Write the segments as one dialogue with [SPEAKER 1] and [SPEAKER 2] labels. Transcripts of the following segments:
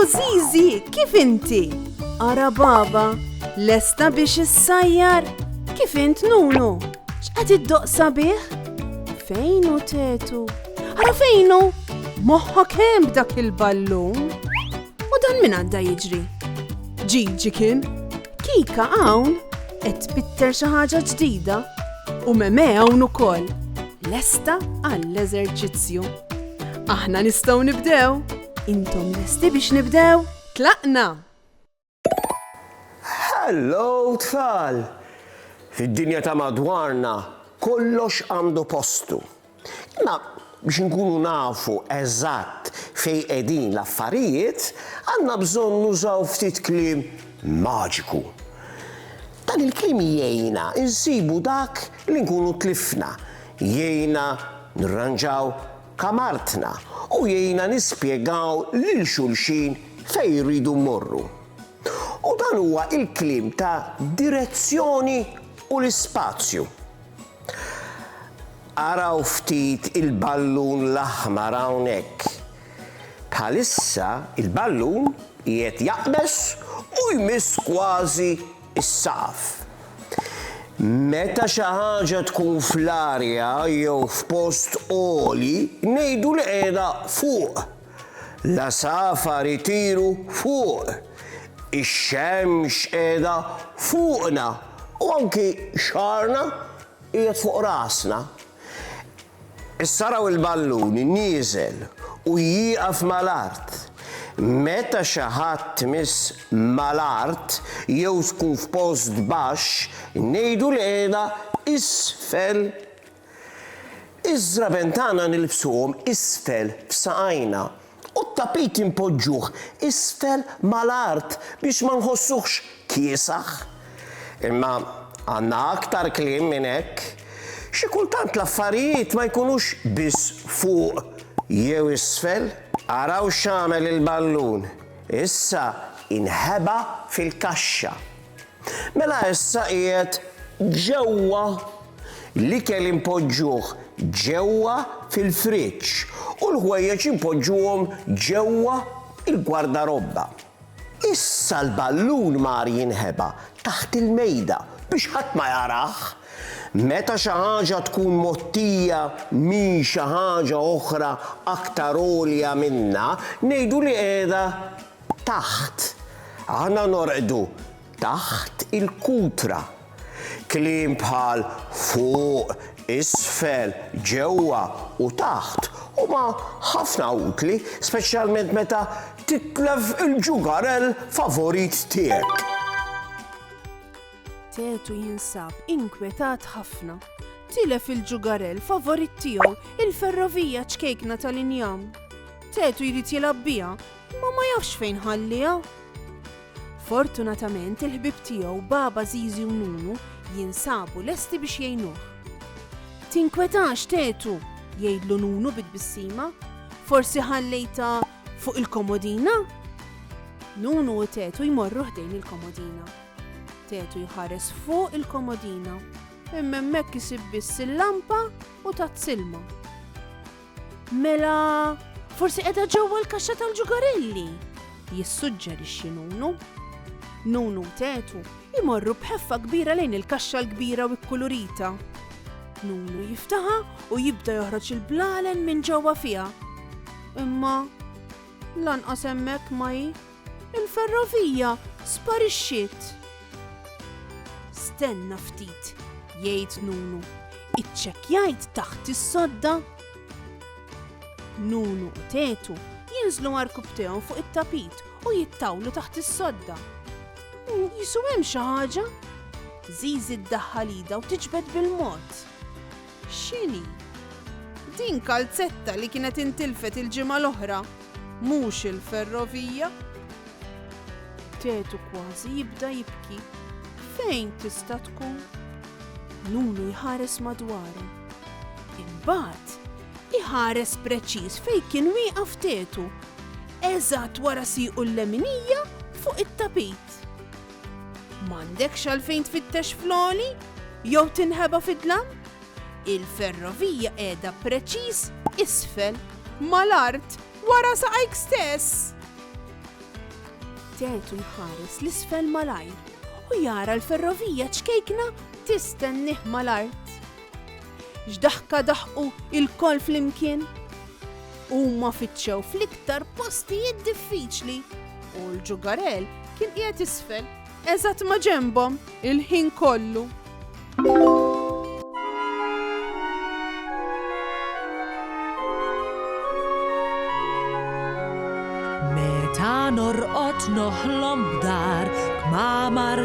[SPEAKER 1] Zizi, kif inti? Ara baba, lesta biex issajjar? Kif int Nunu? X'qed iddoqsa bih? Fejnu tetu? Ara fejnu? Moħħok hemm b'dak il-ballun? U dan min għadda jiġri? Ġiġi kien? Kika hawn qed tbitter xi ħaġa ġdida u Meme hawn ukoll. Lesta għall-eżerċizzju. Aħna nistgħu nibdew. Intom lesti biex nibdew? Tlaqna!
[SPEAKER 2] Hello, tfal! Fid-dinja ta' madwarna kollox għandu postu. Imma biex nkunu nafu eżatt fejn qegħdin l-affarijiet, għandna bżonn nużaw ftit kliem maġiku. Dan il-kliem jgħinna insibu dak li nkunu tlifna, jgħinna nirranġaw kamartna u jgħinna nispjegaw lil xulxin fejn jridu mmorru. U dan huwa il-kliem ta' direzzjoni u l-ispazju. Araw ftit il-ballun l-aħmar hawnhekk. Bħalissa il-ballun qiegħed jaqbes u jmiss kważi is-saqaf. Meta xi ħaġa tkun fl-arja jew f'post għoli, ngħidu li qiegħda fuq. La safar itiru fuq. Ix-xemx qiegħda fuqna u anki xarna qiegħed fuq rasna. Issa raw il-ballun nieżel u jieqaf mal-art. Meta xi ħadd miss mal-art jew tkun f'post baxx, ngħidu li qiegħda isfel. Iż-żraben tagħna nilbsuhom isfel f'saqajna u t-tapit impoġġuh isfel mal-art biex ma nħossuhx kiesaħ. Imma għandna aktar kliem minn hekk. Xi kultant l-affarijiet ma jkunux biss fuq jew isfel. Araw x'għamel il-ballun. Issa inħeba fil-kaxxa. Mela issa qiegħed ġewwa l-ikel impoġġuh ġewwa fil-friġġ u l-ħwejjeġ impoġġuhom ġewwa il-gwardarobba. Issa l-ballun mar jinħeba taħt il-mejda biex ħadd ma jarah. Meta xi ħaġa tkun mottija minn xi ħaġa oħra aktar għolja minnha, ngħidu li qiegħda taħt. Aħna norqdu taħt il-kutra. Kliem bħal fuq, isfel, ġewwa u taħt huma ħafna utli, speċjalment meta titlef il-ġugarell favorit tiegħek.
[SPEAKER 1] Tetu jinsab inkwetat ħafna. Tilef il-ġugarell favorit tiegħu il-ferrovija ċkejkna tal-injam. Tetu jrid jilgħab biha, ma jafx fejn ħalliha. Fortunatament il-ħbib tiegħu Baba Zizi u Nunu jinsabu lesti biex jgħinuh. Tinkwetax Tetu, jgħidlu Nunu bit-bissima. Forsi ħallejta fuq il-komodina? Nunu u Tetu jmorru ħdejn il-komodina. Tetu jħares fuq il-komodina, imma hemmhekk isib biss il-lampa u tat-silma. Mela, forsi qiegħda ġewwa l-kaxxa tal-ġugarelli, jissuġġerixxi Nunu. Nunu u Tetu jmorru b'ħeffa kbira lejn il-kaxxa l-kbira u kkulurita. Nunu jiftaħa u jibda joħroġ il-blalen minn ġewwa fiha. Imma lanqas hemmhekk ma il-ferrovija sparixxiet. Stenna ftit, jgħid Nunu, iċċekkjajt taħt is-sodda. Nunu u Tetu jinżlu għarkub tiegħu fuq it-tapit u jittawlu taħt is-sodda. Jisu hemm xi ħaġa? Zizi ddaħħal idha u tiġbed bil-mod. X'inhi? Din kalzetta li kienet intilfet il-ġimgħa l-oħra, mhux il-ferrovija. Tetu kważi jibda jibki. Fejn tista' tkun? Nunu jħares madwaru. Imbagħad iħares preċiż fejn kien wieqaf Tetu, eżatt wara siequ l-leminija fuq it-tapit. M'għandekx għalfejn tfittex fl-għoli jew tinħeba fid-dlam? Il-ferrovija qiegħda preċiż isfel mal-art wara saqajk stess. Tetu jħares l-isfel malajr u jara l-ferrovija ċkejkna tistennih mal-art. X'daħka daħqu il-koll flimkien? Huma fitxew fl-iktar postijiet diffiċli u l-ġugarell kien qiegħed isfel eżatt ma' ġenbhom il-ħin kollu.
[SPEAKER 3] Meta norqod noħlom b'dar kmamar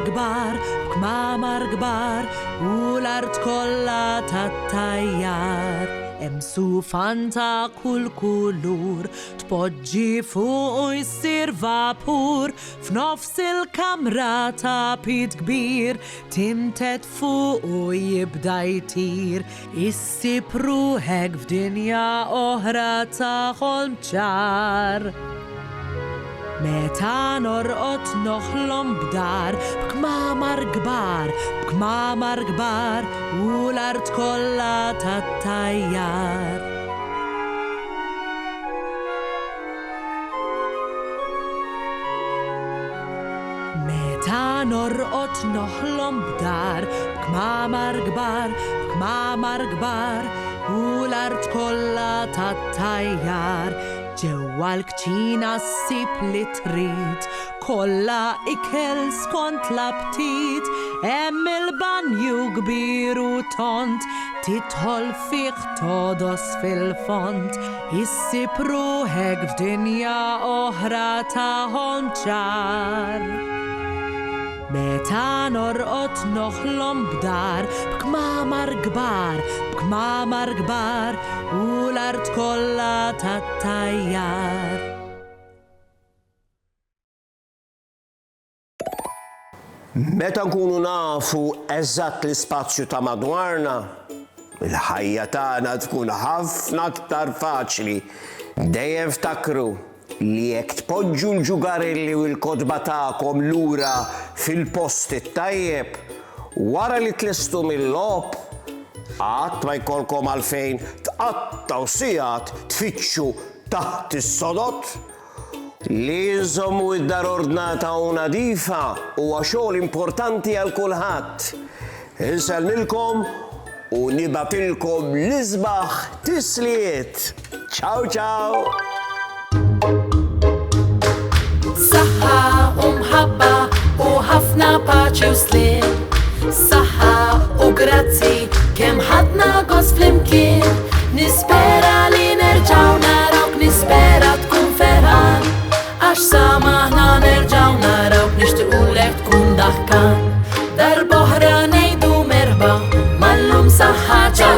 [SPEAKER 3] kbar u l-art kollha tat-tajjar. Emsufan ta' kull kulur tpoġġi fuq u jsir vapur f'nofs il-kamra ta' pit kbir timtet fuq u jibda jtir issib ruħek f'dinja oħra ta' ħolm ċar. Meta norqod noħlom b'dar b'kmamar kbar u l-art kollha tat-tajjar. Meta norqod noħlom b'dar b'kmamar kbar u l-art kollha tat-tajjar. Ġewwa l-kċina ssib li trid kollha ikel skont l-aptit, hemm il-banju kbir u tont tidħol fih todos fil-font, issib ruħek f'dinja oħra ta' ħolm ċar. Meta norqod noħlom b'dar b'kmamar kbar u l-art kollha tat-tajjar.
[SPEAKER 2] Meta nkunu nafu eżatt l-ispazju ta' madwarna, il-ħajja tagħna tkun ħafna aktar faċli. Dejjem ftakru li jekk tpoġġu l-ġugarelli u l-kodba tagħkom lura fil-post it-tajjeb wara li tlistu mill-logħob, qatt ma jkollkom għalfejn tqattaw sigħat tfittxu taħt is-sodod. Li nżommu id-dar ordnata u nadifa huwa xogħol importanti għal kulħadd. Insellmilkom u nibatilkom l-isbaħ tisliet. Ciao ciao!
[SPEAKER 4] Saħħa u mħabba u ħafna paċi u slim. Saħħa u grazzi kemm ħadna gost flimkien. Nispera li nerġgħu narawk, nispera tkun ferħan, għax samaħna nerġgħu narawk, nixtiequlek tkun daħkan. Darb'oħra ngħidu merba, mallum saħħa ċaw